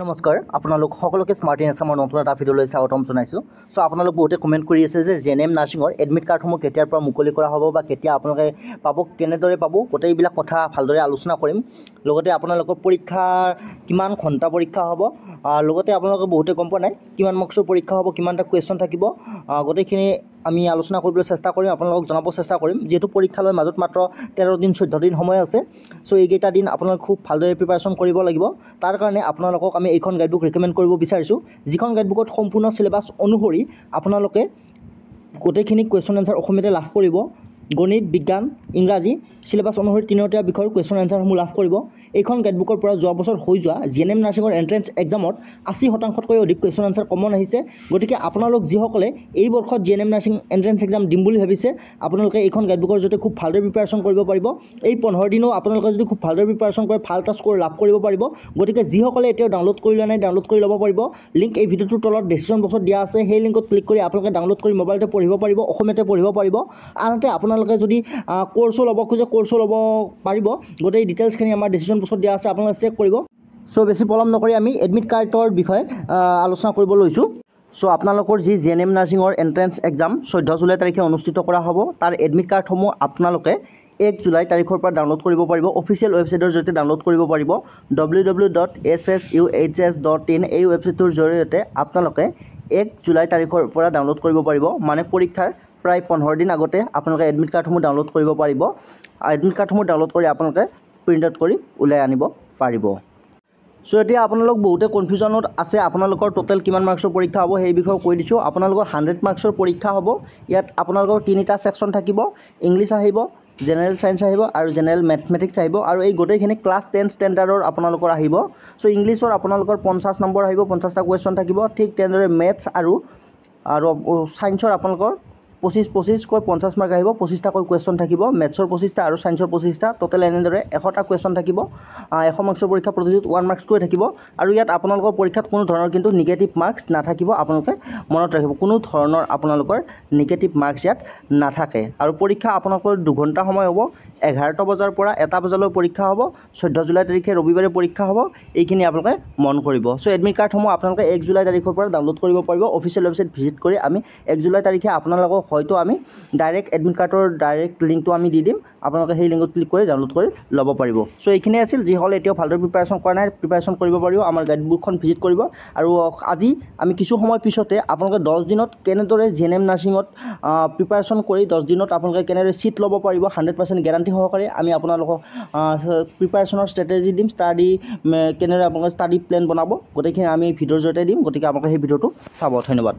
নমস্কাৰ আপোনালোক সকলোকে স্মাৰ্ট ইন আছামৰ নতুন এটা ভিডিঅ'লৈ স্বাগতম জনাইছোঁ। চ' আপোনালোক বহুতে কমেণ্ট কৰি আছে যে জেএনএম নাৰ্ছিঙৰ এডমিট কাৰ্ডসমূহ কেতিয়াৰ পৰা মুকলি কৰা হ'ব বা কেতিয়া আপোনালোকে পাব, কেনেদৰে পাব, গোটেইবিলাক কথা ভালদৰে আলোচনা কৰিম। লগতে আপোনালোকৰ পৰীক্ষাৰ কিমান ঘণ্টা পৰীক্ষা হ'ব, লগতে আপোনালোকে বহুতে গম পোৱা নাই কিমান মাৰ্কছৰ পৰীক্ষা হ'ব, কিমানটা কুৱেশ্যন থাকিব, গোটেইখিনি আমি আলোচনা কৰিবলৈ চেষ্টা কৰিম, আপোনালোকক জনাব চেষ্টা কৰিম। যিহেতু পৰীক্ষালৈ মাজত মাত্ৰ 13 দিন 14 দিন সময় আছে। চ' এইকেইটা দিন আপোনালোকে খুব ভালদৰে প্ৰিপাৰেশ্যন কৰিব লাগিব। তাৰ কাৰণে আপোনালোকক আমি এইখন গাইডবুক ৰিকমেণ্ড কৰিব বিচাৰিছোঁ, যিখন গাইডবুকত সম্পূৰ্ণ চিলেবাছ অনুসৰি আপোনালোকে গোটেইখিনি কুৱেশ্যন এনচাৰ অসমীয়াতে লাভ কৰিব। গণিত, বিজ্ঞান, ইংৰাজী চিলেবাছ অনুসৰি তিনিওটা বিষয়ৰ কুৱেশ্যন এনচাৰসমূহ লাভ কৰিব। এইখন গাইডবুকৰ পৰা যোৱা বছৰ হৈ যোৱা জেএনএম নাৰ্ছিঙৰ এণ্ট্ৰেন্স এক্সামত 80% অধিক কুৱেশ্যন এনচাৰ কমন আহিছে। গতিকে আপোনালোক যিসকলে এই বৰ্ষত জেএনএম নাৰ্ছিং এণ্ট্ৰেন্স এক্সাম দিম বুলি ভাবিছে, আপোনালোকে এইখন গাইডবুকৰ জৰিয়তে খুব ভালদৰে প্ৰিপাৰেশ্যন কৰিব পাৰিব। এই 15 দিনো আপোনালোকে যদি খুব ভালদৰে প্ৰিপাৰেশ্যন কৰে ভাল এটা স্ক'ৰ লাভ কৰিব পাৰিব। গতিকে যিসকলে এতিয়াও ডাউনলোড কৰি লোৱা নাই, ডাউনলোড কৰি ল'ব পাৰিব। লিংক এই ভিডিঅ'টোৰ তলত ডেছক্ৰিপশ্যন বক্সত দিয়া আছে, সেই লিংকত ক্লিক কৰি আপোনালোকে ডাউনলোড কৰি মোবাইলতে পঢ়িব পাৰিব, অসমীয়াতে পঢ়িব পাৰিব। আনহাতে আপোনালোকে যদি কোৰ্চো ল'ব খোজে কোৰ্চো ল'ব পাৰিব। গোটেই ডিটেইলছখিনি আমাৰ ডেছিশ্যন বক্সত দিয়া আছে, আপোনালোকে চেক কৰিব। চ' বেছি পলম নকৰি আমি এডমিট কাৰ্ডৰ বিষয়ে আলোচনা কৰিব লৈছোঁ। চ' আপোনালোকৰ যি জেএনএম নাৰ্ছিঙৰ এণ্ট্ৰেন্স এক্সাম 14 জুলাই তাৰিখে অনুষ্ঠিত কৰা হ'ব, তাৰ এডমিট কাৰ্ডসমূহ আপোনালোকে 1 জুলাই তাৰিখৰ পৰা ডাউনলোড কৰিব পাৰিব। অফিচিয়েল ৱেবছাইটৰ জৰিয়তে ডাউনলোড কৰিব পাৰিব। www.ssuhs.in এই ৱেবছাইটটোৰ জৰিয়তে আপোনালোকে 1 জুলাই তাৰিখৰ পৰা ডাউনলোড কৰিব পাৰিব। মানে পৰীক্ষাৰ প্ৰায় 15 দিন আগতে আপোনালোকে এডমিট কাৰ্ডসমূহ ডাউনলোড কৰিব পাৰিব। এডমিট কাৰ্ডসমূহ ডাউনলোড কৰি আপোনালোকে প্ৰিণ্ট আউট কৰি ওলাই আনিব পাৰিব। চ' এতিয়া আপোনালোক বহুতে কনফিউজনত আছে, আপোনালোকৰ টোটেল কিমান মাৰ্কছৰ পৰীক্ষা হ'ব সেই বিষয়ে কৈ দিছোঁ। আপোনালোকৰ 100 মাৰ্কছৰ পৰীক্ষা হ'ব। ইয়াত আপোনালোকৰ 3টা ছেকশ্যন থাকিব, ইংলিছ আহিব, জেনেৰেল ছায়েন্স আহিব আৰু জেনেৰেল মেথমেটিক্স আহিব। আৰু এই গোটেইখিনি ক্লাছ 10 ষ্টেণ্ডাৰ্ডৰ আপোনালোকৰ আহিব। চ' ইংলিছৰ আপোনালোকৰ 50 নম্বৰ আহিব, 50টা কুৱেশ্যন থাকিব। ঠিক তেনেদৰে মেথছ আৰু ছায়েন্সৰ আপোনালোকৰ 25-25কৈ 50 মাৰ্ক আহিব, 25টাকৈ কুৱেশ্যন থাকিব। মেথছৰ 25টা আৰু ছায়েন্সৰ 25টা, টোটেল এনেদৰে 100টা কুৱেশ্যন থাকিব। 100 মাৰ্কছৰ পৰীক্ষা প্ৰতিটোত 1 মাৰ্কছকৈ থাকিব। আৰু ইয়াত আপোনালোকৰ পৰীক্ষাত কোনো ধৰণৰ কিন্তু নিগেটিভ মাৰ্কছ নাথাকিব, আপোনালোকে মনত ৰাখিব। কোনো ধৰণৰ আপোনালোকৰ নিগেটিভ মাৰ্কছ ইয়াত নাথাকে। আৰু পৰীক্ষা আপোনালোকৰ 2 ঘণ্টা সময় হ'ব। 11টা বজাৰ পৰা 1টা বজালৈ পৰীক্ষা হ'ব। 14 জুলাই তাৰিখে ৰবিবাৰে পৰীক্ষা হ'ব। এইখিনি আপোনালোকে মন কৰিব। চ' এডমিট কাৰ্ডসমূহ আপোনালোকে 1 জুলাই তাৰিখৰ পৰা ডাউনলোড কৰিব পাৰিব। অফিচিয়েল ৱেবছাইট ভিজিট কৰি আমি 1 জুলাই তাৰিখে আপোনালোকক হয়তো আমি ডাইৰেক্ট এডমিট কাৰ্ডৰ ডাইৰেক্ট লিংকটো আমি দি দিম, আপোনালোকে সেই লিংকত ক্লিক কৰি ডাউনলোড কৰি ল'ব পাৰিব। চ' এইখিনিয়ে আছিল। যিসকলে এতিয়াও ভালদৰে প্ৰিপাৰেশ্যন কৰা নাই, প্ৰিপাৰেশ্যন কৰিব পাৰিব, আমাৰ গাইডবুকখন ভিজিট কৰিব। আৰু আজি আমি কিছু সময় পিছতে আপোনালোকে 10 দিনত কেনেদৰে জেএনএম নাৰ্ছিঙত প্ৰিপাৰেশ্যন কৰি 10 দিনত আপোনালোকে কেনেদৰে ছিট ল'ব পাৰিব 100% গেৰাণ্টি সহকাৰে আমি আপোনালোকক প্ৰিপাৰেশ্যনৰ ষ্ট্ৰেটেজি দিম, কেনেদৰে আপোনালোকে ষ্টাডি প্লেন বনাব, গোটেইখিনি আমি ভিডিঅ'ৰ জৰিয়তে দিম। গতিকে আপোনালোকে সেই ভিডিঅ'টো চাব। ধন্যবাদ।